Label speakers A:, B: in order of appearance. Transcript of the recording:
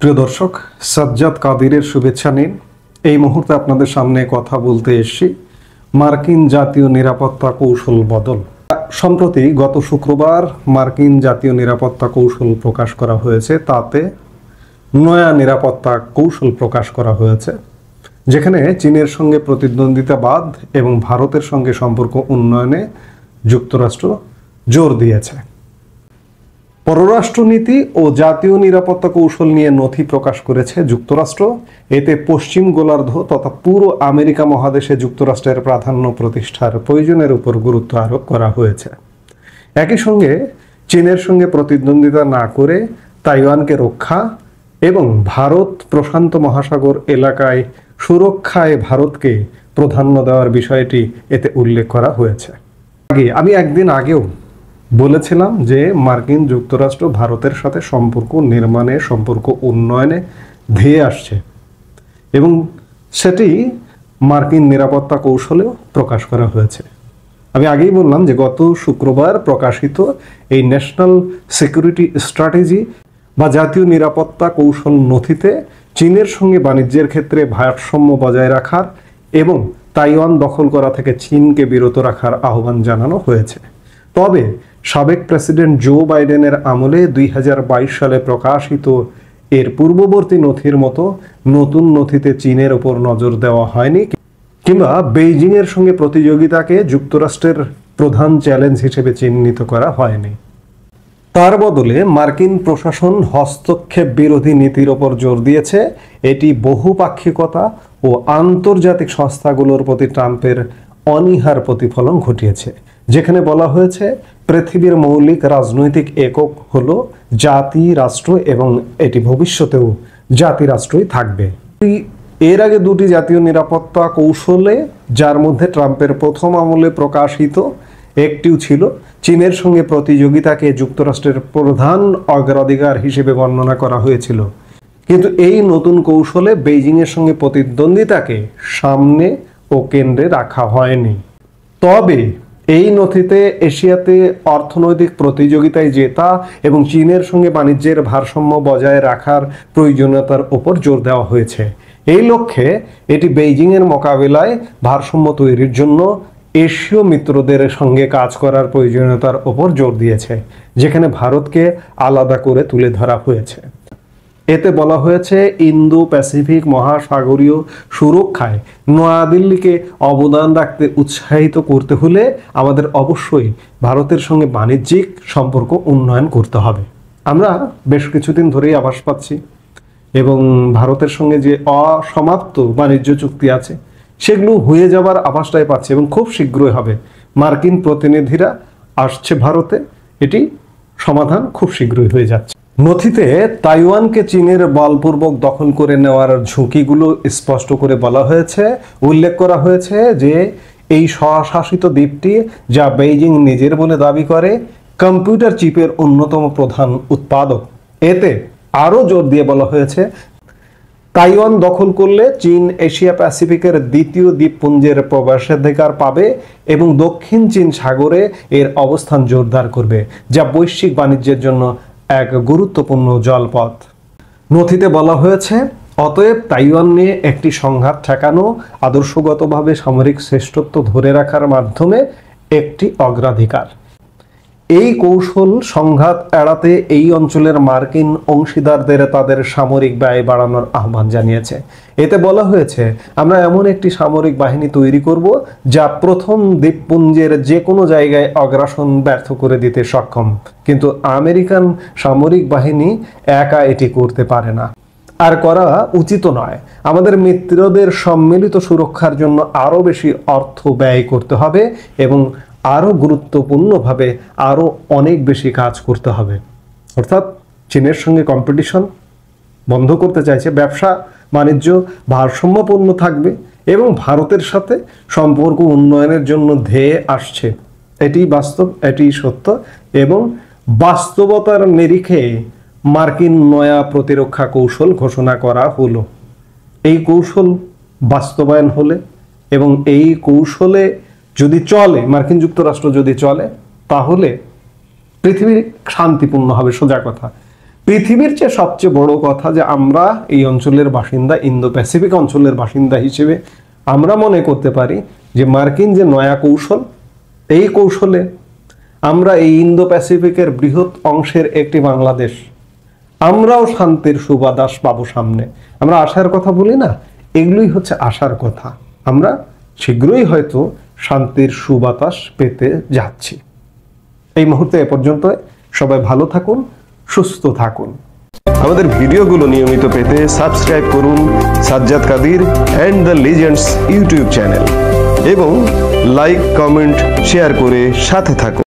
A: প্রিয় দর্শক, সাজ্জাদ কাদিরের শুভেচ্ছা নিন। এই মুহূর্তে আপনাদের সামনে কথা বলতে এসেছি মার্কিন জাতীয় নিরাপত্তা কৌশল বদল। সম্প্রতি গত শুক্রবার মার্কিন জাতীয় নিরাপত্তা কৌশল প্রকাশ করা হয়েছে। তাতে নয়া নিরাপত্তা কৌশল প্রকাশ করা হয়েছে, যেখানে চীনের সঙ্গে প্রতিদ্বন্দ্বিতাবাদ এবং ভারতের সঙ্গে সম্পর্ক উন্নয়নে যুক্তরাষ্ট্র জোর দিয়েছে। পররাষ্ট্রনীতি ও জাতীয় নিরাপত্তা কৌশল নিয়ে নথি প্রকাশ করেছে যুক্তরাষ্ট্র। এতে পশ্চিম গোলার্ধ তথা পুরো আমেরিকা মহাদেশে যুক্তরাষ্ট্রের প্রাধান্য প্রতিষ্ঠার প্রয়োজনের উপর গুরুত্ব আরোপ করা হয়েছে। একই সঙ্গে চীনের সঙ্গে প্রতিদ্বন্দ্বিতা না করে তাইওয়ানকে রক্ষা এবং ভারত প্রশান্ত মহাসাগর এলাকায় সুরক্ষায় ভারতকে প্রাধান্য দেওয়ার বিষয়টি এতে উল্লেখ করা হয়েছে। আমি একদিন আগেও বলেছিলাম যে মার্কিন যুক্তরাষ্ট্র ভারতের সাথে সম্পর্ক নির্মাণে, সম্পর্ক উন্নয়নে ধেয়ে আসছে এবং সেটি মার্কিন নিরাপত্তা কৌশলেও প্রকাশ করা হয়েছে। আমি আগেই বললাম যে গত শুক্রবার প্রকাশিত এই ন্যাশনাল সিকিউরিটি স্ট্র্যাটেজি বা জাতীয় নিরাপত্তা কৌশল নথিতে চীনের সঙ্গে বাণিজ্যের ক্ষেত্রে ভারসাম্য বজায় রাখার এবং তাইওয়ান দখল করা থেকে চীনকে বিরত রাখার আহ্বান জানানো হয়েছে। তবে সাবেক প্রেসিডেন্ট জো বাইডেনের আমলে 2022 সালে প্রকাশিত এর পূর্ববর্তী নথির মতো নতুন নথিতে চীনের ওপর নজর দেওয়া হয়নি কিংবা বেইজিংয়ের সঙ্গে প্রতিযোগিতাকে যুক্তরাষ্ট্রের প্রধান চ্যালেঞ্জ হিসেবে চিহ্নিত করা হয়নি। তার বদলে মার্কিন প্রশাসন হস্তক্ষেপ বিরোধী নীতির ওপর জোর দিয়েছে। এটি বহুপাক্ষিকতা ও আন্তর্জাতিক সংস্থাগুলোর প্রতি ট্রাম্পের অনীহার প্রতিফলন ঘটিয়েছে, যেখানে বলা হয়েছে পৃথিবীর মৌলিক রাজনৈতিক একক হলো জাতি রাষ্ট্র এবং এটি ভবিষ্যতেও জাতি রাষ্ট্রই থাকবে। এর আগে দুটি জাতীয় নিরাপত্তা কৌশলে, যার মধ্যে ট্রাম্পের প্রথম আমলে প্রকাশিত একটিও ছিল চীনের সঙ্গে প্রতিযোগিতাকে যুক্তরাষ্ট্রের প্রধান অগ্রাধিকার হিসেবে বর্ণনা করা হয়েছিল, কিন্তু এই নতুন কৌশলে বেইজিংয়ের সঙ্গে প্রতিদ্বন্দ্বিতাকে সামনে ও কেন্দ্রে রাখা হয়নি। তবে এই নথিতে এশিয়াতে অর্থনৈতিক প্রতিযোগিতায় জেতা এবং চীনের সঙ্গে বাণিজ্যের ভারসাম্য বজায় রাখার প্রয়োজনীয়তার উপর জোর দেওয়া হয়েছে। এই লক্ষ্যে এটি বেইজিংয়ের মোকাবিলায় ভারসাম্য তৈরির জন্য এশীয় মিত্রদের সঙ্গে কাজ করার প্রয়োজনীয়তার উপর জোর দিয়েছে, যেখানে ভারতকে আলাদা করে তুলে ধরা হয়েছে। এতে বলা হয়েছে ইন্দো প্যাসিফিক মহাসাগরীয় সুরক্ষায় নয়াদিল্লিকে অবদান রাখতে উৎসাহিত করতে হলে আমাদের অবশ্যই ভারতের সঙ্গে বাণিজ্যিক সম্পর্ক উন্নয়ন করতে হবে। আমরা বেশ কিছুদিন ধরেই আভাস পাচ্ছি এবং ভারতের সঙ্গে যে অসমাপ্ত বাণিজ্য চুক্তি আছে সেগুলো হয়ে যাবার আভাসটাই পাচ্ছে এবং খুব শীঘ্রই হবে। মার্কিন প্রতিনিধিরা আসছে ভারতে, এটি সমাধান খুব শীঘ্রই হয়ে যাচ্ছে। নথিতে তাইওয়ানকে চীনের বলপূর্বক দখল করে নেওয়ার ঝুঁকিগুলো স্পষ্ট করে বলা হয়েছে। উল্লেখ করা হয়েছে যে এই স্বশাসিত দ্বীপটি, যা বেইজিং নিজের বলে দাবি করে, কম্পিউটার চিপের অন্যতম প্রধান উৎপাদক। এতে আরও জোর দিয়ে বলা হয়েছে তাইওয়ান দখল করলে চীন এশিয়া প্যাসিফিকের দ্বিতীয় দ্বীপপুঞ্জের প্রবেশাধিকার পাবে এবং দক্ষিণ চীন সাগরে এর অবস্থান জোরদার করবে, যা বৈশ্বিক বাণিজ্যের জন্য এক গুরুত্বপূর্ণ জলপথ। নথিতে বলা হয়েছে অতএব তাইওয়ান নিয়ে একটি সংঘাত ঠেকানো আদর্শগতভাবে সামরিক শ্রেষ্ঠত্ব ধরে রাখার মাধ্যমে একটি অগ্রাধিকার। এই কৌশল সংঘাত এড়াতে এই অঞ্চলের মার্কিন অংশীদারদের তাদের সামরিক ব্যয় বাড়ানোর আহ্বান জানিয়েছে। এতে বলা হয়েছে আমরা এমন একটি সামরিক বাহিনী তৈরি করব যা প্রথম দ্বীপপুঞ্জের যে কোনো জায়গায় অগ্রাসন ব্যর্থ করে দিতে সক্ষম, কিন্তু আমেরিকান সামরিক বাহিনী একা এটি করতে পারে না আর করা উচিত নয়। আমাদের মিত্রদের সম্মিলিত সুরক্ষার জন্য আরও বেশি অর্থ ব্যয় করতে হবে এবং আরও গুরুত্বপূর্ণভাবে আরও অনেক বেশি কাজ করতে হবে। অর্থাৎ চীনের সঙ্গে কম্পিটিশন বন্ধ করতে চাইছে, ব্যবসা বাণিজ্য ভারসাম্যপূর্ণ থাকবে এবং ভারতের সাথে সম্পর্ক উন্নয়নের জন্য ধেয়ে আসছে। এটি বাস্তব, এটি সত্য এবং বাস্তবতার নিরিখে মার্কিন নয়া প্রতিরক্ষা কৌশল ঘোষণা করা হলো। এই কৌশল বাস্তবায়ন হলে এবং এই কৌশলে যদি চলে, মার্কিন যুক্তরাষ্ট্র যদি চলে, তাহলে পৃথিবী শান্তিপূর্ণ হবে। সোজা কথা, পৃথিবীর চেয়ে সবচেয়ে বড় কথা যে আমরা এই অঞ্চলের বাসিন্দা, ইন্দো প্যাসিফিক অঞ্চলের বাসিন্দা হিসেবে আমরা মনে করতে পারি যে মার্কিন যে নয়া কৌশল, এই কৌশলে আমরা এই ইন্দো প্যাসিফিকের বৃহৎ অংশের একটি বাংলাদেশ, আমরাও শান্তির সুবাতাস পাবো সামনে। আমরা আশার কথা বলি না, এগুলোই হচ্ছে আশার কথা। আমরা শীঘ্রই হয়তো শান্তির সুবাতাস পেতে যাচ্ছি। এই মুহূর্তে এ পর্যন্ত। সবাই ভালো থাকুন, সুস্থ থাকুন।
B: আমাদের ভিডিওগুলো নিয়মিত পেতে সাবস্ক্রাইব করুন Sajjad Kadir and the legends YouTube channel এবং লাইক, কমেন্ট, শেয়ার করে সাথে থাকুন।